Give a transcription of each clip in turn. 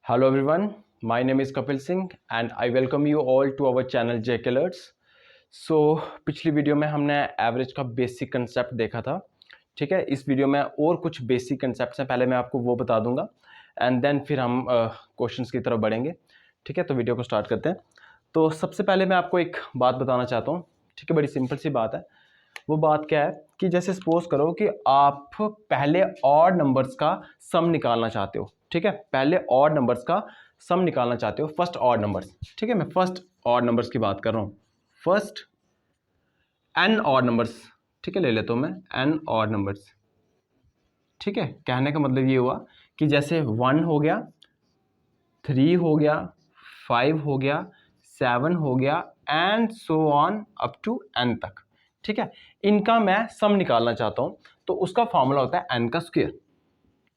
Hello everyone, my name is Kapil Singh and I welcome you all to our channel JK Alerts. पिछली video में हमने average का basic concept देखा था, ठीक है। इस वीडियो में और कुछ बेसिक कंसेप्ट हैं, पहले मैं आपको वो बता दूंगा एंड देन फिर हम क्वेश्चंस की तरफ बढ़ेंगे, ठीक है। तो वीडियो को स्टार्ट करते हैं। तो सबसे पहले मैं आपको एक बात बताना चाहता हूँ, ठीक है। बड़ी सिंपल सी बात है। वो बात क्या है कि जैसे सपोज करो कि आप पहले ऑड नंबर्स का सम निकालना चाहते हो, ठीक है। पहले ऑड नंबर्स का सम निकालना चाहते हो, फर्स्ट ऑड नंबर्स, ठीक है। मैं फर्स्ट ऑड नंबर्स की बात कर रहा हूँ, फर्स्ट एन ऑड नंबर्स, ठीक है। ले लेता हूँ मैं एन ऑड नंबर्स, ठीक है। कहने का मतलब ये हुआ कि जैसे 1 हो गया, 3 हो गया, 5 हो गया, 7 हो गया and so on up to N तक, ठीक है। इनका मैं सम निकालना चाहता हूं, तो उसका फॉर्मूला होता है एन का स्क्वायर,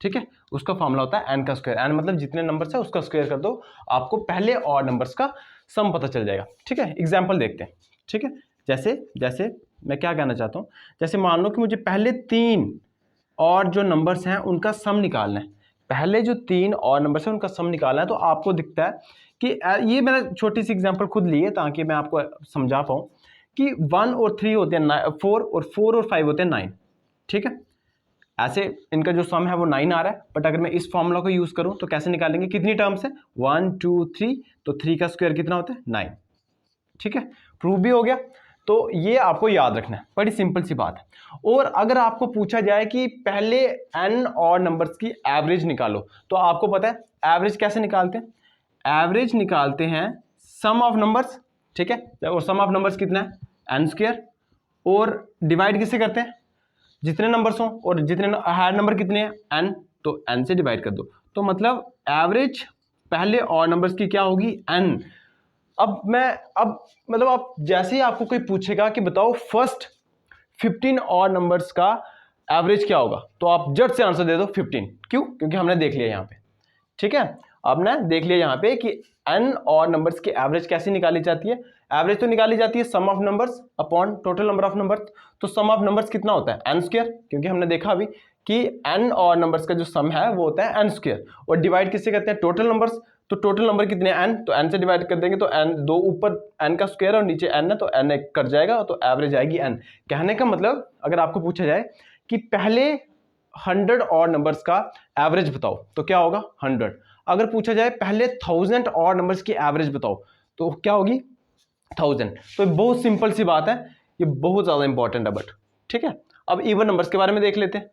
ठीक है। उसका फॉर्मूला होता है एन का स्क्वायर। एन मतलब जितने नंबर्स है उसका स्क्वायर कर दो, आपको पहले और नंबर्स का सम पता चल जाएगा, ठीक है। एग्जांपल देखते हैं, ठीक है। जैसे जैसे मैं क्या कहना चाहता हूं, जैसे मान लो कि मुझे पहले 3 और जो नंबर्स हैं उनका सम निकालना है। पहले जो 3 और नंबर्स हैं उनका सम निकालना है, तो आपको दिखता है कि ये मैंने छोटी सी एग्जांपल खुद ली है ताकि मैं आपको समझा पाऊँ कि 1 और 3 होते हैं 4 और 4 और 5 होते हैं 9, ठीक है। ऐसे इनका जो सम है वो 9 आ रहा है, बट अगर मैं इस फॉर्मूला को यूज करूं तो कैसे निकालेंगे, कितनी टर्म्स है 1 2 3, तो 3 का स्क्वायर कितना होता है 9, ठीक है। प्रूव भी हो गया। तो ये आपको याद रखना है, बड़ी सिंपल सी बात है। और अगर आपको पूछा जाए कि पहले एन और नंबर्स की एवरेज निकालो, तो आपको पता है एवरेज कैसे निकालते हैं। एवरेज निकालते हैं सम ऑफ नंबर्स, ठीक है। और सम ऑफ नंबर्स कितना है एन स्क्वायर, और डिवाइड किससे करते हैं, जितने नंबर्स हो, और जितने हायर नंबर कितने हैं एन, तो एन से डिवाइड कर दो। तो मतलब एवरेज पहले और नंबर्स की क्या होगी एन। अब मतलब आप जैसे ही आपको कोई पूछेगा कि बताओ फर्स्ट 15 और नंबर्स का एवरेज क्या होगा, तो आप जट से आंसर दे दो 15। क्यों? क्योंकि हमने देख लिया यहाँ पे, ठीक है। आपने देख लिया यहाँ पे कि एन और नंबर्स की एवरेज कैसे निकाली जाती है। एवरेज तो निकाली जाती है sum of numbers upon total number of numbers. तो सम ऑफ नंबर्स कितना होता है एन स्क्वायर, क्योंकि हमने देखा अभी कि एन और नंबर्स का जो सम है वो होता है एन स्क्वायर। और डिवाइड किससे करते हैं टोटल नंबर्स, तो टोटल नंबर कितने एन, तो एन से डिवाइड कर देंगे, तो एन दो ऊपर एन का स्क्वायर और नीचे एन है, तो एन एक कट जाएगा, तो एवरेज आएगी एन। कहने का मतलब अगर आपको पूछा जाए कि पहले 100 और नंबर्स का एवरेज बताओ, तो क्या होगा 100। अगर पूछा जाए पहले 1000 और नंबर्स की एवरेज बताओ, तो क्या होगी 1000। तो बहुत सिंपल सी बात है, ये बहुत ज्यादा इंपॉर्टेंट है बट, ठीक है। अब इवन नंबर्स के बारे में देख लेते हैं,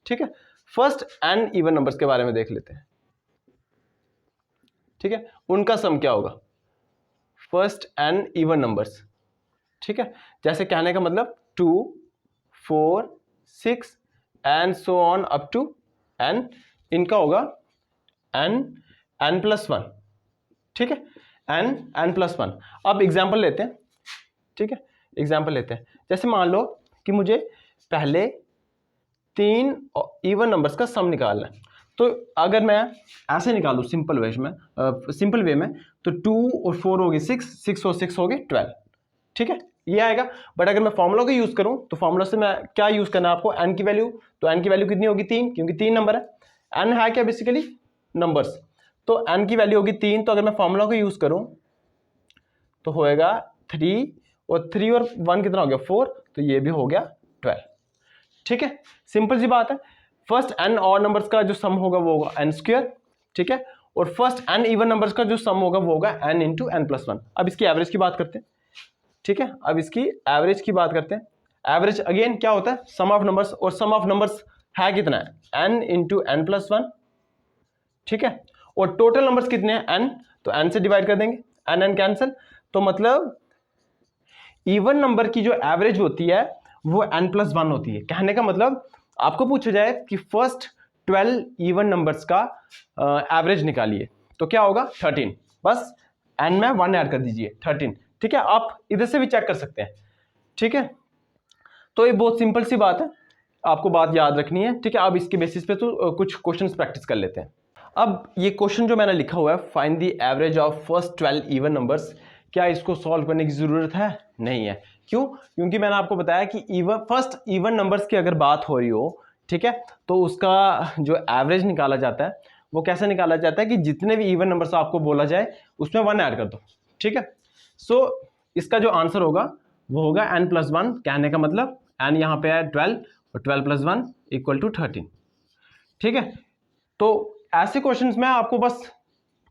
ठीक है। फर्स्ट एन इवन नंबर्स के बारे में देख लेते हैं, ठीक है। उनका सम क्या होगा फर्स्ट एन इवन नंबर्स, ठीक है। जैसे कहने का मतलब 2 4 6 and so on up to N, इनका होगा एन प्लस 1, ठीक है। N plus 1। अब एग्जाम्पल लेते हैं, ठीक है। एग्जाम्पल लेते हैं, जैसे मान लो कि मुझे पहले 3 इवन नंबर्स का सम निकालना है। तो अगर मैं ऐसे निकालूं सिंपल वे में, तो 2 और 4 हो गए 6, 6 और 6 हो गए 12, ठीक है। ये आएगा। बट अगर मैं फॉर्मूला को यूज करूं, तो फॉर्मूला से मैं क्या यूज करना है आपको एन की वैल्यू, तो एन की वैल्यू कितनी होगी 3, क्योंकि 3 नंबर है। एन है क्या बेसिकली नंबर्स, तो एन की वैल्यू होगी 3। तो अगर मैं फॉर्मूला को यूज करूं तो होएगा 3 और 3 और 1 कितना हो गया 4, तो ये भी हो गया 12, ठीक है। सिंपल सी बात है। फर्स्ट एन और नंबर्स का जो सम होगा वो होगा एन स्क्वायर, ठीक है। और फर्स्ट एन इवन नंबर्स का जो सम होगा वो होगा एन इंटू एन प्लस 1। अब इसकी एवरेज की बात करते हैं, ठीक है। अब इसकी एवरेज की बात करते हैं। एवरेज अगेन क्या होता है सम ऑफ नंबर्स, और सम ऑफ नंबर्स है कितना है एन इंटू एन प्लस 1, ठीक है। और टोटल नंबर्स कितने हैं एन, तो एन से डिवाइड कर देंगे, एन एन कैंसिल। तो मतलब इवन नंबर की जो एवरेज होती है वो एन प्लस 1 होती है। कहने का मतलब आपको पूछा जाए कि फर्स्ट 12 इवन नंबर्स का एवरेज निकालिए, तो क्या होगा 13। बस एन में 1 ऐड कर दीजिए 13, ठीक है। आप इधर से भी चेक कर सकते हैं, ठीक है। तो ये बहुत सिंपल सी बात है, आपको बात याद रखनी है, ठीक है। अब इसके बेसिस पे तो कुछ क्वेश्चंस प्रैक्टिस कर लेते हैं। अब ये क्वेश्चन जो मैंने लिखा हुआ है find the average of first 12 even numbers, क्या इसको सॉल्व करने की जरूरत है? नहीं है। क्यों? क्योंकि मैंने आपको बताया कि फर्स्ट इवन नंबर्स की अगर बात हो रही हो, ठीक है, तो उसका जो एवरेज निकाला जाता है वो कैसे निकाला जाता है कि जितने भी इवन नंबर से आपको बोला जाए उसमें 1 ऐड कर दो, ठीक है। सो इसका जो आंसर होगा वो होगा n+1, कहने का मतलब n यहाँ पे है 12 और 12+1 = 13, ठीक है। तो ऐसे क्वेश्चंस में आपको बस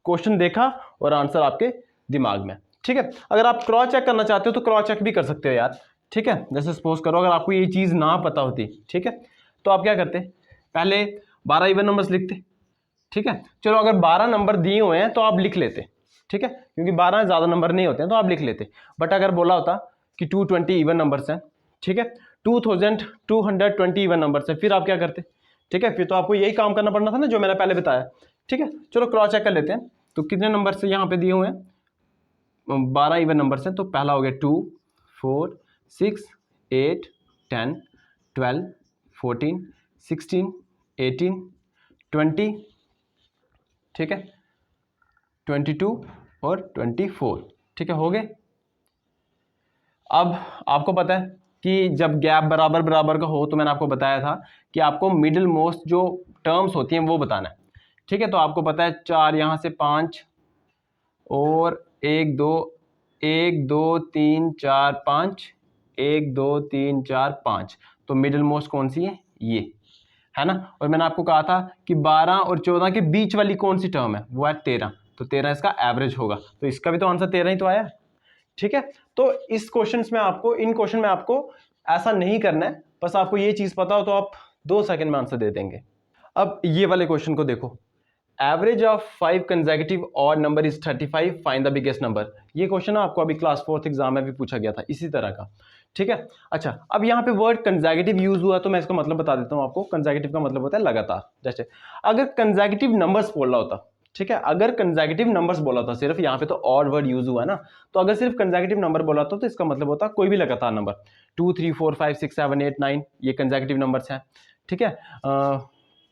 क्वेश्चन देखा और आंसर आपके दिमाग में, ठीक है। अगर आप क्रॉस चेक करना चाहते हो तो क्रॉस चेक भी कर सकते हो यार, ठीक है। जैसे सपोज करो अगर आपको ये चीज़ ना पता होती, ठीक है, तो आप क्या करते, पहले 12 इवन नंबर्स लिखते, ठीक है। चलो अगर 12 नंबर दिए हुए हैं तो आप लिख लेते, ठीक है, क्योंकि 12 ज़्यादा नंबर नहीं होते हैं तो आप लिख लेते। बट अगर बोला होता कि 220 इवन नंबर्स हैं, ठीक है, 2220 इवन नंबर्स हैं, फिर आप क्या करते, ठीक है, फिर तो आपको यही काम करना पड़ना था ना जो मैंने पहले बताया, ठीक है। चलो क्रॉस चेक कर लेते हैं। तो कितने नंबर से यहाँ पे दिए हुए हैं, 12 इवन नंबर्स हैं। तो पहला हो गया 2, 4, 6, 8, 10, 12, 14, 16, 18, 20, ठीक है, 22 और 24, ठीक है, हो गए। अब आपको पता है कि जब गैप बराबर बराबर का हो तो मैंने आपको बताया था कि आपको मिडिल मोस्ट जो टर्म्स होती हैं वो बताना है, ठीक है। तो आपको पता है 4 यहाँ से 5 और 1 2 1 2 3 4 5, 1 2 3 4 5, तो मिडिल मोस्ट कौन सी है, ये है ना। और मैंने आपको कहा था कि 12 और 14 के बीच वाली कौन सी टर्म है, वो है 13, तो 13 इसका एवरेज होगा, तो इसका भी तो आंसर 13 ही तो आया, ठीक है। तो इस क्वेश्चंस में आपको, इन क्वेश्चन में आपको ऐसा नहीं करना है, बस आपको ये चीज पता हो तो आप 2 सेकंड में आंसर दे देंगे। अब ये वाले क्वेश्चन को देखो, average of 5 consecutive odd number is 35, find the biggest number. ये क्वेश्चन आपको अभी क्लास 4th एग्जाम में भी पूछा गया था इसी तरह का, ठीक है। अच्छा, अब यहाँ पे वर्ड कंसेक्यूटिव यूज हुआ तो मैं इसका मतलब बता देता हूँ आपको। कंसेक्यूटिव का मतलब होता है लगातार। जैसे अगर कंसेक्यूटिव नंबर्स बोला होता, ठीक है, अगर कंसेक्यूटिव नंबर्स बोला होता सिर्फ, यहाँ पे तो ऑड वर्ड यूज हुआ है ना, तो अगर सिर्फ कंसेक्यूटिव नंबर बोला होता तो इसका मतलब होता कोई भी लगातार नंबर, 2 3 4 5 6 7 8 9, ये कंसेक्यूटिव नंबर्स हैं, ठीक है।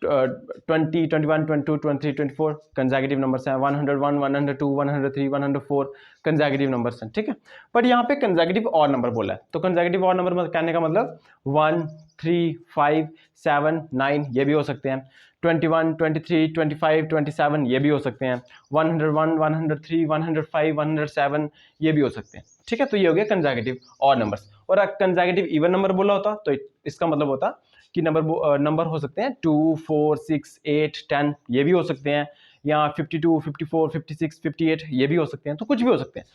20 21 22 23 24 कंसेक्यूटिव नंबर्स हैं, 101 102 103 104 कंसेक्यूटिव नंबर्स हैं, ठीक है। बट यहाँ पे कंसेक्यूटिव ऑड नंबर बोला है, तो कंसेक्यूटिव ऑड नंबर कहने का मतलब 1 3 5 7 9 ये भी हो सकते हैं, 21 23 25 27 ये भी हो सकते हैं, 101 103 105 107 ये भी हो सकते हैं, ठीक है। तो ये हो गया कंसेक्यूटिव ऑड नंबर्स। और कंसेक्यूटिव इवन नंबर बोला होता तो इसका मतलब होता कि नंबर हो सकते हैं 2 4 6 8 10 ये भी हो सकते हैं, या 52 54 56 58 ये भी हो सकते हैं, तो कुछ भी हो सकते हैं।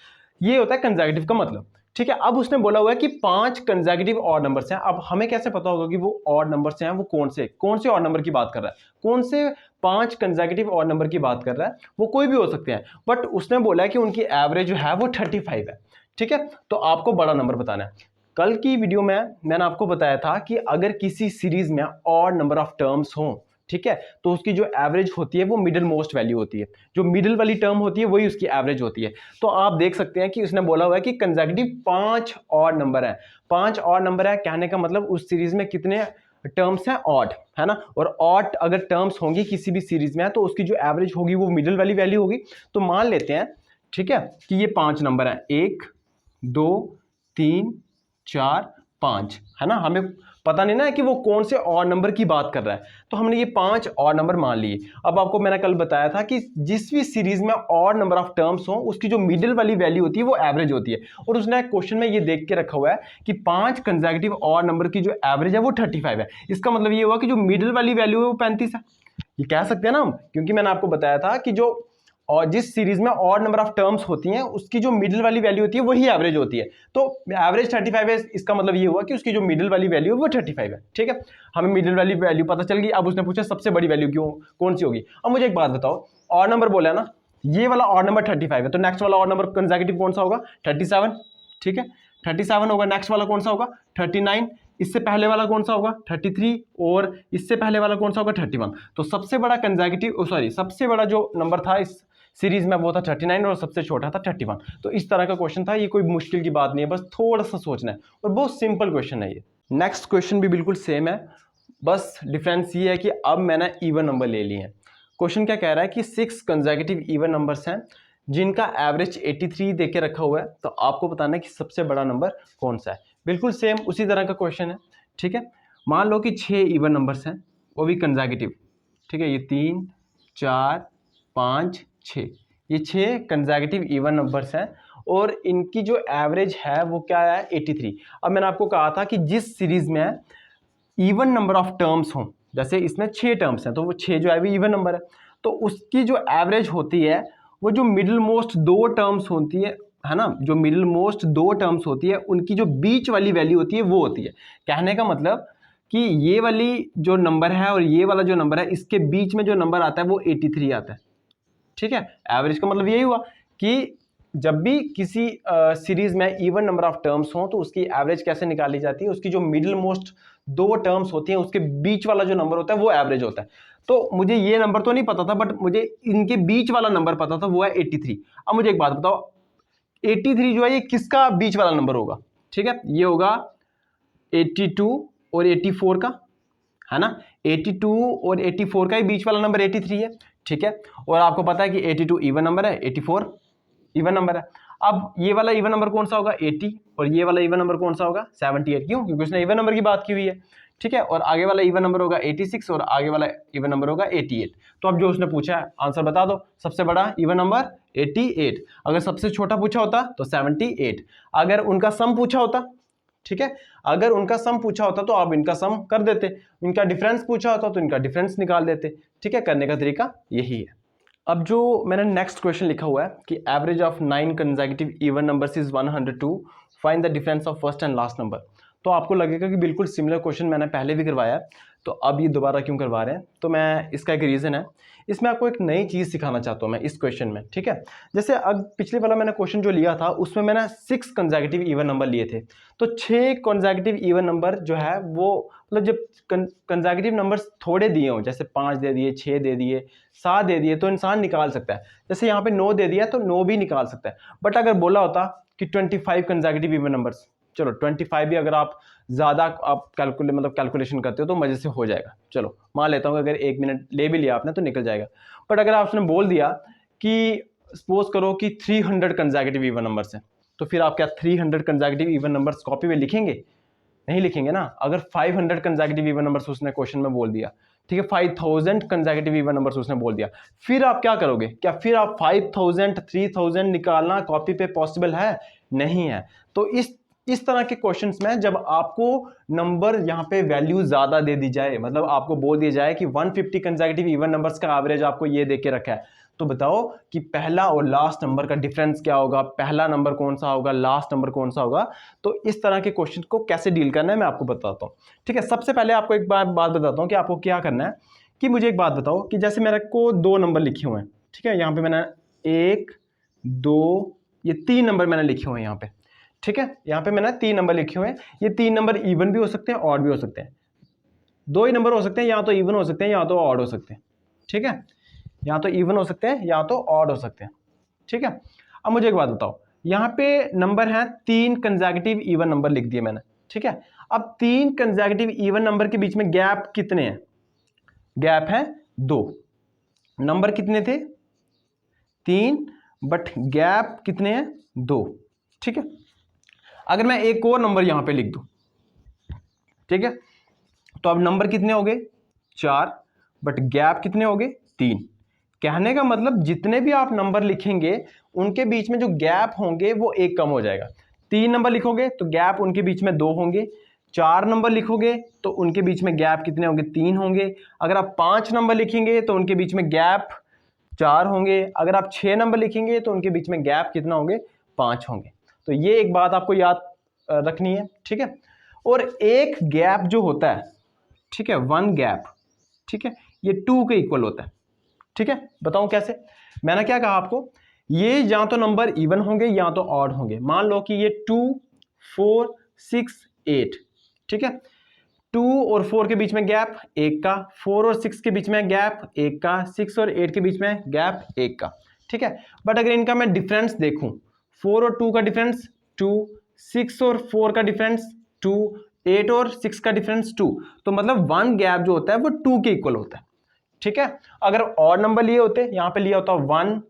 ये होता है कंसेक्यूटिव का मतलब, ठीक है। अब उसने बोला हुआ है कि 5 कंसेक्यूटिव ऑड नंबर्स हैं। अब हमें कैसे पता होगा कि वो ऑड नंबर्स हैं, वो कौन से ऑड नंबर की बात कर रहा है, कौन से 5 कंसेक्यूटिव ऑड नंबर की बात कर रहा है। वो कोई भी हो सकते हैं, बट उसने बोला है कि उनकी एवरेज जो है वो 35 है, ठीक है। तो आपको बड़ा नंबर बताना है। कल की वीडियो में मैंने आपको बताया था कि अगर किसी सीरीज में ऑड नंबर ऑफ टर्म्स हों, ठीक है, तो उसकी जो एवरेज होती है वो मिडिल मोस्ट वैल्यू होती है, जो मिडिल वाली टर्म होती है वही उसकी एवरेज होती है। तो आप देख सकते हैं कि उसने बोला हुआ है कि कंसेक्यूटिव 5 ऑड नंबर है, 5 ऑड नंबर है, कहने का मतलब उस सीरीज में कितने टर्म्स हैं, ऑड, है ना। और ऑड अगर टर्म्स होंगी किसी भी सीरीज में तो उसकी जो एवरेज होगी वो मिडिल वाली वैल्यू होगी। तो मान लेते हैं, ठीक है, कि ये 5 नंबर है, 1 2 3 4 5, है ना। हमें पता नहीं ना कि वो कौन से ऑड नंबर की बात कर रहा है, तो हमने ये 5 ऑड नंबर मान लिए। अब आपको मैंने कल बताया था कि जिस भी सीरीज में ऑड नंबर ऑफ टर्म्स हो उसकी जो मिडिल वाली वैल्यू होती है वो एवरेज होती है। और उसने क्वेश्चन में ये देख के रखा हुआ है कि 5 कंसेक्यूटिव ऑड नंबर की जो एवरेज है वो 35 है। इसका मतलब ये हुआ कि जो मिडिल वाली वैल्यू है वो 35 है, ये कह सकते हैं ना हम, क्योंकि मैंने आपको बताया था कि जो और जिस सीरीज में ऑड नंबर ऑफ टर्म्स होती हैं उसकी जो मिडिल वाली वैल्यू होती है वही एवरेज होती है। तो एवरेज 35 है, इसका मतलब ये हुआ कि उसकी जो मिडिल वाली वैल्यू है वो 35 है, ठीक है। हमें मिडिल वाली वैल्यू पता चल गई। अब उसने पूछा सबसे बड़ी वैल्यू क्यों कौन सी होगी। अब मुझे एक बात बताओ, ऑड नंबर बोला है ना, ये वाला ऑड नंबर 35 है, तो नेक्स्ट वाला ऑड नंबर कंसेक्यूटिव कौन सा होगा, 37, ठीक है, 37 होगा। नेक्स्ट वाला कौन सा होगा, 39, इससे पहले वाला कौन सा होगा, 33, और इससे पहले वाला कौन सा होगा, 31। तो सबसे बड़ा कंसेक्यूटिव सबसे बड़ा जो नंबर था इस सीरीज में वो था 39 और सबसे छोटा था 31। तो इस तरह का क्वेश्चन था, ये कोई मुश्किल की बात नहीं है, बस थोड़ा सा सोचना है और बहुत सिंपल क्वेश्चन है ये। नेक्स्ट क्वेश्चन भी बिल्कुल सेम है, बस डिफरेंस ये है कि अब मैंने इवन नंबर ले लिए हैं। क्वेश्चन क्या कह रहा है कि 6 कंसेक्यूटिव इवन नंबर्स हैं जिनका एवरेज 83 दे के रखा हुआ है, तो आपको बताना है कि सबसे बड़ा नंबर कौन सा है। बिल्कुल सेम उसी तरह का क्वेश्चन है, ठीक है। मान लो कि 6 इवन नंबर्स हैं, वो भी कंसेक्यूटिव, ठीक है, ये 3 4 5 6, ये 6 कंसेक्यूटिव इवन नंबर्स हैं और इनकी जो एवरेज है वो क्या है 83। अब मैंने आपको कहा था कि जिस सीरीज में इवन नंबर ऑफ टर्म्स हों, जैसे इसमें 6 टर्म्स हैं तो वो 6 जो है वो इवन नंबर है, तो उसकी जो एवरेज होती है वो जो मिडिल मोस्ट 2 टर्म्स होती है ना, जो मिडिल मोस्ट 2 टर्म्स होती है उनकी जो बीच वाली वैल्यू होती है वो होती है। कहने का मतलब कि ये वाली जो नंबर है और ये वाला जो नंबर है इसके बीच में जो नंबर आता है वो 83 आता है। ठीक है, एवरेज का मतलब यही हुआ कि जब भी किसी सीरीज में इवन नंबर ऑफ टर्म्स हो तो उसकी एवरेज कैसे निकाली जाती है, उसकी जो मिडिल मोस्ट 2 टर्म्स होती हैं उसके बीच वाला जो नंबर होता है वो एवरेज होता है। तो मुझे ये नंबर तो नहीं पता था बट मुझे इनके बीच वाला नंबर पता था, वो है 83। अब मुझे एक बात बताओ, 83 जो है ये किसका बीच वाला नंबर होगा? ठीक है, ये होगा 82 और 84 का, है ना। 82 और 84 का ही बीच वाला नंबर 83 है। ठीक है, और आपको पता है कि 82 इवन नंबर है, 84 इवन नंबर है। अब ये वाला इवन नंबर कौन सा होगा? 80, और ये वाला इवन नंबर कौन सा होगा? 78। क्यों? क्योंकि उसने इवन नंबर की बात की हुई है। ठीक है, और आगे वाला इवन नंबर होगा 86 और आगे वाला इवन नंबर होगा 88। तो अब जो उसने पूछा है आंसर बता दो। सबसे बड़ा इवन नंबर 88, अगर सबसे छोटा पूछा होता तो 78। अगर उनका सम पूछा होता, ठीक है, अगर उनका सम पूछा होता तो आप इनका सम कर देते, इनका डिफरेंस पूछा होता तो इनका डिफरेंस निकाल देते। ठीक है, करने का तरीका यही है। अब जो मैंने नेक्स्ट क्वेश्चन लिखा हुआ है कि average of 9 consecutive even numbers is 102, find the difference of first and last number. तो आपको लगेगा कि बिल्कुल सिमिलर क्वेश्चन मैंने पहले भी करवाया है, तो अब ये दोबारा क्यों करवा रहे हैं? तो मैं इसका एक रीज़न है, इसमें आपको एक नई चीज़ सिखाना चाहता हूँ मैं इस क्वेश्चन में। ठीक है, जैसे अब पिछले वाला मैंने क्वेश्चन जो लिया था उसमें मैंने 6 कंसेक्यूटिव इवन नंबर लिए थे, तो 6 कंसेक्यूटिव इवन नंबर जो है वो मतलब जब कंसेक्यूटिव नंबर्स थोड़े दिए हों, जैसे 5 दे दिए, 6 दे दिए, 7 दे दिए, तो इंसान निकाल सकता है। जैसे यहाँ पे 9 दे दिया तो 9 भी निकाल सकता है। बट अगर बोला होता कि 25 कंसेक्यूटिव इवन नंबर्स, चलो 25 भी अगर आप ज़्यादा आप कैलकुलेशन करते हो तो मज़े से हो जाएगा, चलो मान लेता हूँ अगर 1 मिनट ले भी लिया आपने तो निकल जाएगा। बट अगर आपने बोल दिया कि सपोज करो कि 300 कंसेक्यूटिव इवन नंबर्स हैं, तो फिर आप क्या 300 कंसेक्यूटिव इवन नंबर्स कॉपी में लिखेंगे? नहीं लिखेंगे ना। अगर 500 कंसेक्यूटिव इवन नंबर्स उसने क्वेश्चन में बोल दिया, ठीक है, 5000 कंसेक्यूटिव इवन नंबर्स उसने बोल दिया, फिर आप क्या करोगे? क्या फिर आप 5000 3000 निकालना कॉपी पे पॉसिबल है? नहीं है। तो इस तरह के क्वेश्चंस में जब आपको नंबर यहाँ पे वैल्यू ज्यादा दे दी जाए, मतलब आपको बोल दिया जाए कि 150 कंसेक्यूटिव इवन नंबर्स का एवरेज आपको ये दे के रखा है, तो बताओ कि पहला और लास्ट नंबर का डिफरेंस क्या होगा, पहला नंबर कौन सा होगा, लास्ट नंबर कौन सा होगा। तो इस तरह के क्वेश्चन को कैसे डील करना है मैं आपको बताता हूँ। ठीक है, सबसे पहले आपको एक बात बताता हूँ कि आपको क्या करना है। कि मुझे एक बात बताओ कि जैसे मेरे को 2 नंबर लिखे हुए हैं, ठीक है, यहाँ पे मैंने 1 2 ये 3 नंबर मैंने लिखे हुए हैं यहाँ पे। ठीक है, यहाँ पे मैंने 3 नंबर लिखे हुए हैं। ये 3 नंबर इवन भी हो सकते हैं, ऑड भी हो सकते हैं। 2 ही नंबर हो सकते हैं, या तो इवन हो सकते हैं या तो ऑड हो सकते हैं। ठीक है, या तो इवन हो सकते हैं या तो ऑड हो सकते हैं। ठीक है, अब मुझे एक बात बताओ, यहाँ पे नंबर है 3 कंसेक्यूटिव इवन नंबर लिख दिए मैंने। ठीक है, अब 3 कंसेक्यूटिव इवन नंबर के बीच में गैप कितने हैं? गैप है 2। नंबर कितने थे? 3, बट गैप कितने हैं? 2। ठीक है, अगर मैं एक और नंबर यहां पे लिख दूं, ठीक है, तो अब नंबर कितने हो गए? 4, बट गैप कितने हो गए? 3। कहने का मतलब जितने भी आप नंबर लिखेंगे उनके बीच में जो गैप होंगे वो एक कम हो जाएगा। 3 नंबर लिखोगे तो गैप उनके बीच में 2 होंगे। 4 नंबर लिखोगे तो उनके बीच में गैप कितने होंगे? 3 होंगे। अगर आप 5 नंबर लिखेंगे तो उनके बीच में गैप 4 होंगे। अगर आप 6 नंबर लिखेंगे तो उनके बीच में गैप कितना होंगे? 5 होंगे। तो ये एक बात आपको याद रखनी है। ठीक है, और एक गैप जो होता है, ठीक है, 1 गैप, ठीक है, ये 2 के इक्वल होता है। ठीक है, बताऊं कैसे? मैंने क्या कहा आपको, ये या तो नंबर इवन होंगे या तो ऑड होंगे। मान लो कि ये 2 4 6 8, ठीक है, 2 और 4 के बीच में गैप 1 का, 4 और 6 के बीच में गैप 1 का, 6 और 8 के बीच में गैप 1 का। ठीक है, बट अगर इनका मैं डिफरेंस देखूं, 4 और 2 का डिफरेंस 2, 6 और 4 का डिफरेंस 2, 8 और 6 का डिफरेंस 2, तो मतलब 1 गैप जो होता है वो 2 के इक्वल होता है। ठीक है, अगर और नंबर लिए होते, यहां पे लिया होता 1,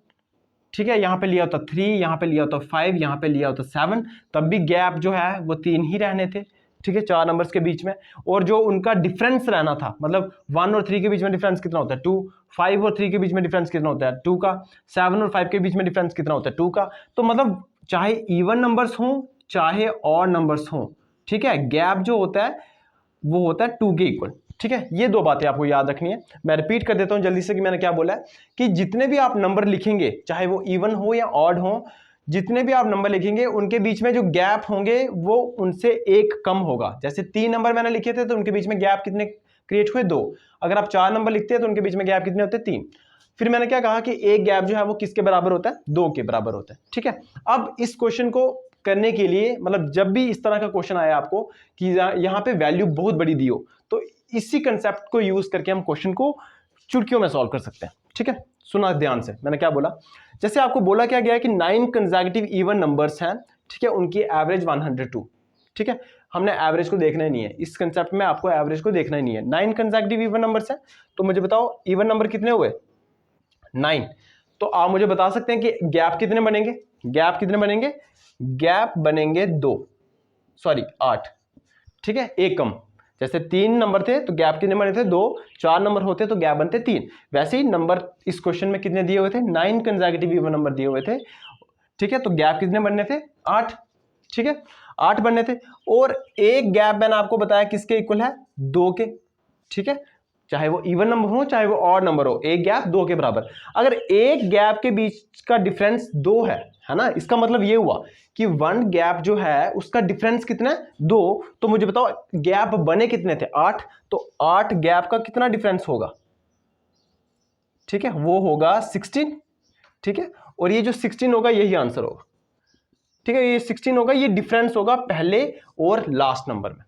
ठीक है, यहां पे लिया होता 3, यहां पे लिया होता 5, यहां पे लिया होता 7, तब भी गैप जो है वो 3 ही रहने थे। ठीक है, 4 नंबर्स के बीच में, और जो उनका डिफरेंस रहना था, मतलब 1 और 3 के बीच में डिफरेंस कितना होता है 2, 5 और 3 के बीच में डिफरेंस कितना होता है 2 का, 7 और 5 के बीच में डिफरेंस कितना होता है 2 का। तो मतलब चाहे इवन नंबर्स हों चाहे ऑड नंबर्स हों, ठीक है, गैप जो होता है वो होता है 2 के इक्वल। ठीक है, ये दो बातें आपको याद रखनी है। मैं रिपीट कर देता हूं जल्दी से कि मैंने क्या बोला है, कि जितने भी आप नंबर लिखेंगे चाहे वो इवन हो या ऑड हो, जितने भी आप नंबर लिखेंगे उनके बीच में जो गैप होंगे वो उनसे एक कम होगा। जैसे 3 नंबर मैंने लिखे थे तो उनके बीच में गैप कितने क्रिएट हुए 2। अगर आप 4 नंबर लिखते हैं तो उनके बीच में गैप कितने होते हैं 3। फिर मैंने क्या कहा कि एक गैप जो है वो किसके बराबर होता है 2 के बराबर होता है। ठीक है, अब इस क्वेश्चन को करने के लिए, मतलब जब भी इस तरह का क्वेश्चन आया आपको कि यहाँ पे वैल्यू बहुत बड़ी दी हो, तो इसी कंसेप्ट को यूज करके हम क्वेश्चन को चुटकियों में सॉल्व कर सकते हैं। ठीक है, सुना ध्यान से, मैंने क्या बोला। जैसे आपको बोला क्या गया है कि 9 कंसेक्यूटिव इवन नंबर्स हैं, ठीक है, उनकी एवरेज 102। ठीक है, हमने एवरेज को देखना ही नहीं है इस कंसेप्ट में, आपको एवरेज को देखना ही नहीं है। 9 कंसेक्यूटिव इवन नंबर्स हैं, तो मुझे बताओ इवन नंबर कितने हुए 9। तो आप मुझे बता सकते हैं कि गैप कितने बनेंगे, गैप कितने बनेंगे, गैप बनेंगे 2, सॉरी 8। ठीक है, एक कम। जैसे 3 नंबर थे तो गैप कितने बने थे 2, 4 नंबर होते तो गैप बनते 3। वैसे ही नंबर इस क्वेश्चन में कितने दिए हुए थे 9 कंसेक्यूटिव इवन नंबर दिए हुए थे। ठीक है, तो गैप कितने बनने थे 8। ठीक है, 8 बनने थे, और एक गैप मैंने आपको बताया किसके इक्वल है 2 के। ठीक है, चाहे वो इवन नंबर हो चाहे वो ऑड नंबर हो, एक गैप 2 के बराबर। अगर एक गैप के बीच का डिफरेंस 2 है ना, इसका मतलब ये हुआ कि 1 गैप जो है उसका डिफरेंस कितना है 2। तो मुझे बताओ गैप बने कितने थे 8, तो 8 गैप का कितना डिफरेंस होगा, ठीक है, वो होगा 16। ठीक है, और ये जो 16 होगा यही आंसर होगा। ठीक है, ये 16 होगा, ये डिफरेंस होगा पहले और लास्ट नंबर में।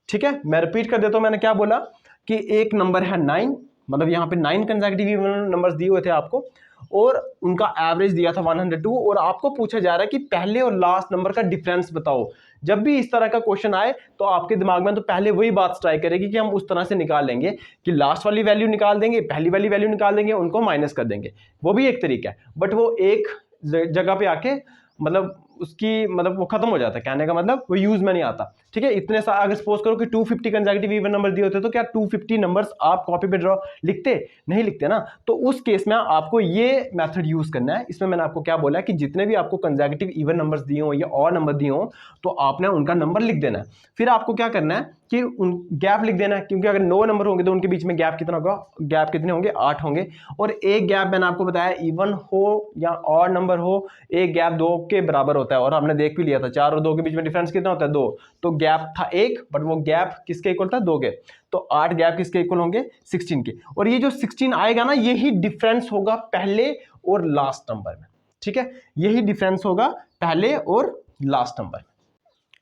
ठीक है, मैं रिपीट कर देता हूं, मैंने क्या बोला कि एक नंबर है 9, मतलब यहां पे 9 कंसेक्यूटिव नंबर्स दिए हुए थे आपको, और उनका एवरेज दिया था 102, और आपको पूछा जा रहा है कि पहले और लास्ट नंबर का डिफरेंस बताओ। जब भी इस तरह का क्वेश्चन आए तो आपके दिमाग में तो पहले वही बात स्ट्राइक करेगी कि हम उस तरह से निकाल लेंगे कि लास्ट वाली वैल्यू निकाल देंगे, पहली वाली वैल्यू निकाल देंगे, उनको माइनस कर देंगे। वो भी एक तरीका है, बट वो एक जगह पे आके मतलब उसकी मतलब वो खत्म हो जाता है, कहने का मतलब वो यूज में नहीं आता। ठीक है, इतने सा अगर सपोज करो कि 250 कंसेक्यूटिव इवन नंबर दिए होते तो क्या 250 नंबर्स आप कॉपी पे ड्रॉ लिखते, नहीं लिखते ना। तो उस केस में आपको ये मेथड यूज करना है। इसमें मैंने आपको क्या बोला है कि जितने भी आपको कंसेक्यूटिव इवन नंबर्स दिए हो या और नंबर दिए हो तो आपने उनका नंबर लिख देना है। फिर आपको क्या करना है कि उन गैप लिख देना है, क्योंकि अगर 9 नंबर होंगे तो उनके बीच में गैप कितना होगा, गैप कितने होंगे 8 होंगे। और एक गैप मैंने आपको बताया इवन हो या और नंबर हो, एक गैप 2 के बराबर होता है, और हमने देख भी लिया था 4 और 2 के बीच में डिफरेंस कितना होता है 2। तो गैप था 1, बट वो गैप किसके इक्वल था 2 के। तो 8 गैप किसके इक्वल होंगे 16 के, और ये जो 16 आएगा ना यही डिफरेंस होगा पहले और लास्ट नंबर में। ठीक है, यही डिफरेंस होगा पहले और लास्ट नंबर में।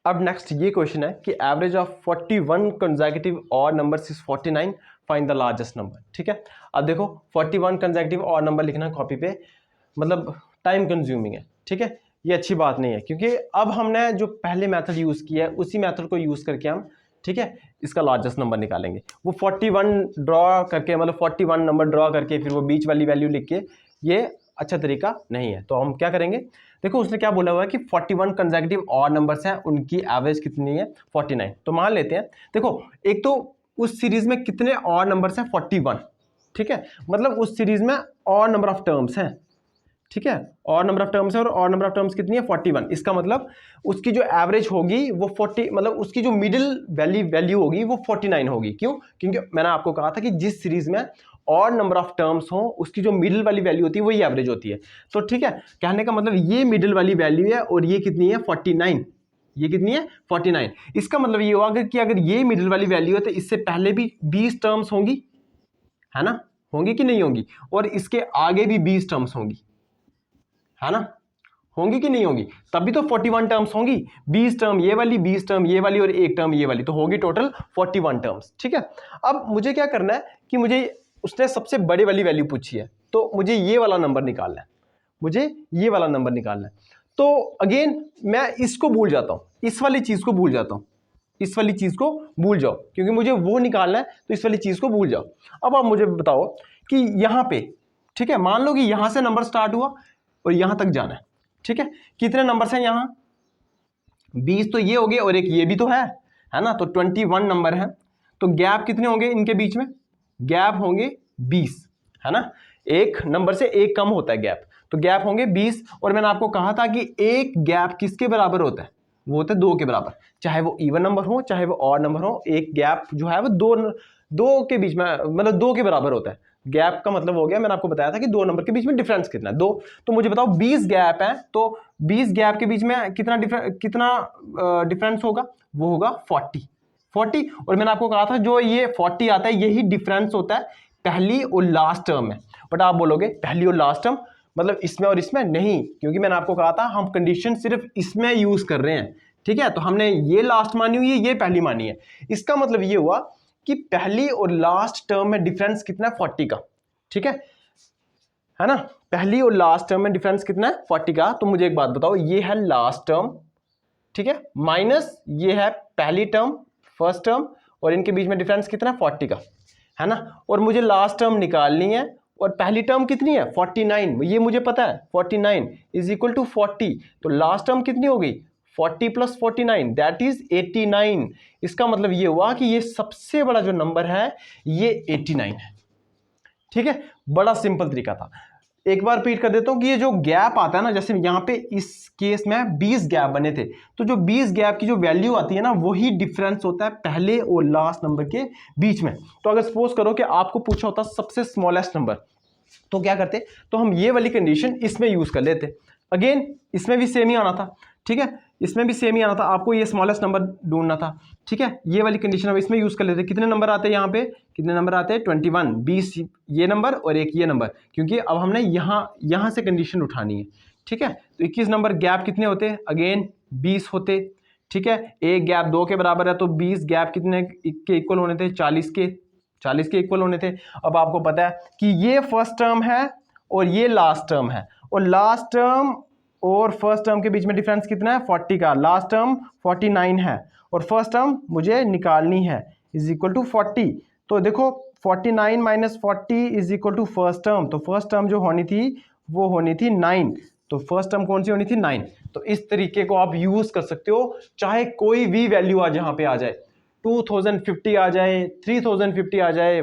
अब नेक्स्ट ये क्वेश्चन है कि average of 41 consecutive odd numbers is 49, find the largest number. ठीक है, अब देखो 41 कंसेक्यूटिव ऑड नंबर लिखना कॉपी पे मतलब टाइम कंज्यूमिंग है। ठीक है, ये अच्छी बात नहीं है, क्योंकि अब हमने जो पहले मेथड यूज किया है उसी मेथड को यूज करके हम, ठीक है, इसका लार्जेस्ट नंबर निकालेंगे। वो 41 ड्रॉ करके, मतलब 41 नंबर ड्रॉ करके फिर वो बीच वाली वैल्यू लिख के, ये अच्छा तरीका नहीं है। तो हम क्या करेंगे, देखो उसने क्या बोला हुआ है कि 41 कंसेक्यूटिव ऑड नंबर्स हैं, उनकी एवरेज कितनी है 49। तो मान लेते हैं, देखो एक तो उस सीरीज में कितने ऑड नंबर्स हैं 41। ठीक है, मतलब उस सीरीज में ऑड नंबर ऑफ टर्म्स हैं। ठीक है, और नंबर ऑफ टर्म्स है, और और नंबर ऑफ टर्म्स कितनी है 41। इसका मतलब उसकी जो एवरेज होगी वो 40, मतलब उसकी जो मिडिल वैल्यू होगी वो 49 होगी। क्यों, क्योंकि मैंने आपको कहा था कि जिस सीरीज में और नंबर ऑफ टर्म्स हो उसकी जो मिडिल वाली वैल्यू होती है वही एवरेज होती है। तो ठीक है, कहने का मतलब ये मिडिल वाली वैल्यू है, और ये कितनी है 49, ये कितनी है 49। इसका मतलब ये हुआ कि अगर ये मिडिल वाली वैल्यू है तो इससे पहले भी 20 टर्म्स होंगी, है ना, होंगी कि नहीं होंगी, और इसके आगे भी 20 टर्म्स होंगी, है ना, होंगी कि नहीं होंगी, तभी तो 41 टर्म्स होंगी। 20 टर्म ये वाली, 20 टर्म ये वाली, और एक टर्म ये वाली, तो होगी टोटल 41 टर्म्स। ठीक है, अब मुझे क्या करना है कि मुझे उसने सबसे बड़ी वाली वैल्यू पूछी है, तो मुझे ये वाला नंबर निकालना है, मुझे ये वाला नंबर निकालना है। तो अगेन मैं इसको भूल जाता हूं, इस वाली चीज को भूल जाता हूं, इस वाली चीज को भूल जाओ, क्योंकि मुझे वो निकालना है, तो इस वाली चीज को भूल जाओ। अब आप मुझे बताओ कि यहां पे, ठीक है, मान लो कि यहां से नंबर स्टार्ट हुआ और यहां तक जाना है। ठीक है, कितने नंबर्स हैं यहां 20, तो ये हो गए, और एक ये भी तो है है ना, तो 21 नंबर है, तो गैप कितने होंगे इनके बीच में, गैप होंगे 20, है ना, एक नंबर से एक कम होता है गैप, तो गैप होंगे 20। और मैंने आपको कहा था कि एक गैप किसके बराबर होता है, वो होता है 2 के बराबर, चाहे वो इवन नंबर हो चाहे वो ऑड नंबर हो, एक गैप जो है वो दो के बीच में, मतलब 2 के बराबर होता है। गैप का मतलब हो गया, मैंने आपको बताया था कि दो नंबर के बीच में डिफरेंस कितना है, 2। तो मुझे बताओ 20 गैप है, तो 20 गैप के बीच में कितना डिफरेंस होगा, वो होगा 40। और मैंने आपको कहा था जो ये 40 आता है यही डिफरेंस होता है पहली और लास्ट टर्म में। बट आप बोलोगे पहली और लास्ट टर्म मतलब इसमें और इसमें, नहीं, क्योंकि मैंने आपको कहा था हम कंडीशन सिर्फ इसमें यूज कर रहे हैं, ठीक है, तो हमने ये लास्ट मानी हुई है, ये पहली मानी है। इसका मतलब ये हुआ कि पहली और लास्ट टर्म में डिफरेंस कितना है, 40 का, ठीक है ना, पहली और लास्ट टर्म में डिफरेंस कितना है, 40 का। तो मुझे एक बात बताओ, ये है लास्ट टर्म, ठीक है, माइनस ये है पहली टर्म, फर्स्ट टर्म, और इनके बीच में डिफरेंस कितना है, 40 का, है ना। और मुझे लास्ट टर्म निकालनी है, और पहली टर्म कितनी है, 49, ये मुझे पता है, 49 इज इक्वल टू 40, तो लास्ट टर्म कितनी हो गई, 40 प्लस 49 दैट इज 89। इसका मतलब ये हुआ कि ये सबसे बड़ा जो नंबर है ये 89 है, ठीक है, बड़ा सिंपल तरीका था। एक बार रिपीट कर देता हूं कि ये जो गैप आता है ना, जैसे यहां पे इस केस में 20 गैप बने थे, तो जो 20 गैप की जो वैल्यू आती है ना, वही डिफरेंस होता है पहले और लास्ट नंबर के बीच में। तो अगर सपोज करो कि आपको पूछा होता सबसे स्मॉलेस्ट नंबर, तो क्या करते, तो हम ये वाली कंडीशन इसमें यूज कर लेते। अगेन इसमें भी सेम ही आना था, ठीक है, इसमें भी सेम ही आना था, आपको ये स्मॉलेस्ट नंबर ढूंढना था, ठीक है, ये वाली कंडीशन हम इसमें यूज कर लेते। कितने नंबर आते हैं यहाँ पे, कितने नंबर आते हैं, 21, 20 ये नंबर और एक ये नंबर, क्योंकि अब हमने यहाँ से कंडीशन उठानी है, ठीक है। तो 21 नंबर, गैप कितने होते, अगेन 20 होते, ठीक है, एक गैप 2 के बराबर है, तो 20 गैप कितने के इक्वल होने थे, 40 के इक्वल होने थे। अब आपको पता है कि ये फर्स्ट टर्म है और ये लास्ट टर्म है, और लास्ट टर्म और फर्स्ट टर्म के बीच में डिफरेंस कितना है, 40 का, लास्ट टर्म 49 है, और फर्स्ट टर्म मुझे निकालनी है, इज इक्वल टू 40। तो देखो 49 minus 40 is equal to first term, तो फर्स्ट टर्म जो होनी थी वो होनी थी 9, तो फर्स्ट टर्म कौन सी होनी थी, 9। तो इस तरीके को आप यूज कर सकते हो, चाहे कोई भी वैल्यू आज यहाँ पे आ जाए, 2050 आ जाए, 3050 आ जाए,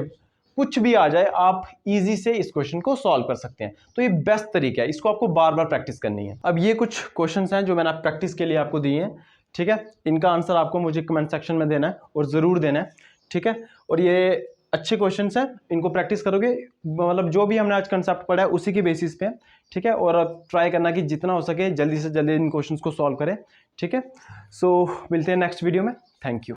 कुछ भी आ जाए, आप इजी से इस क्वेश्चन को सॉल्व कर सकते हैं। तो ये बेस्ट तरीका है, इसको आपको बार बार प्रैक्टिस करनी है। अब ये कुछ क्वेश्चंस हैं जो मैंने प्रैक्टिस के लिए आपको दिए हैं, ठीक है, इनका आंसर आपको मुझे कमेंट सेक्शन में देना है और ज़रूर देना है, ठीक है। और ये अच्छे क्वेश्चंस हैं, इनको प्रैक्टिस करोगे, मतलब जो भी हमने आज कंसेप्ट पढ़ा है उसी की बेसिस पे, ठीक है, और ट्राई करना कि जितना हो सके जल्दी से जल्दी इन क्वेश्चंस को सॉल्व करें, ठीक है। सो मिलते हैं नेक्स्ट वीडियो में, थैंक यू।